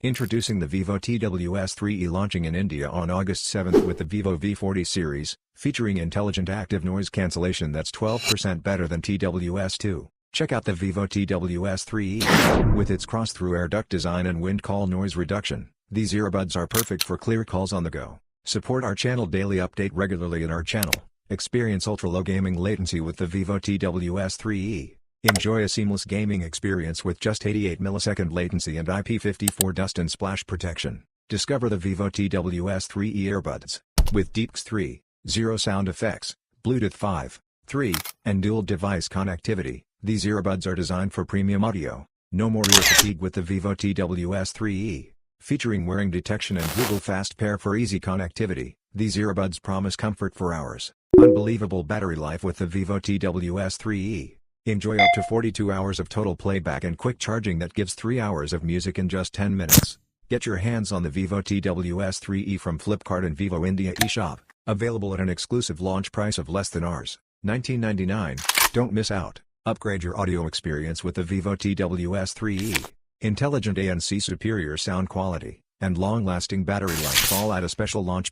Introducing the Vivo TWS 3e, launching in India on August 7 with the Vivo V40 series, featuring intelligent active noise cancellation that's 12% better than TWS2. Check out the Vivo TWS 3e. With its cross-through air duct design and wind call noise reduction, these earbuds are perfect for clear calls on the go. Support our channel daily, update regularly in our channel. Experience ultra-low gaming latency with the Vivo TWS 3e. Enjoy a seamless gaming experience with just 88 millisecond latency and IP54 dust and splash protection. Discover the Vivo TWS 3e earbuds. With DeepX 3.0 sound effects, Bluetooth 5.3, and dual device connectivity, these earbuds are designed for premium audio. No more ear fatigue with the Vivo TWS 3e. Featuring wearing detection and Google Fast Pair for easy connectivity, these earbuds promise comfort for hours. Unbelievable battery life with the Vivo TWS 3e. Enjoy up to 42 hours of total playback and quick charging that gives 3 hours of music in just 10 minutes. Get your hands on the Vivo TWS 3e from Flipkart and Vivo India eShop, available at an exclusive launch price of less than Rs. 1999. Don't miss out. Upgrade your audio experience with the Vivo TWS 3e. Intelligent ANC, superior sound quality, and long-lasting battery life all at a special launch price.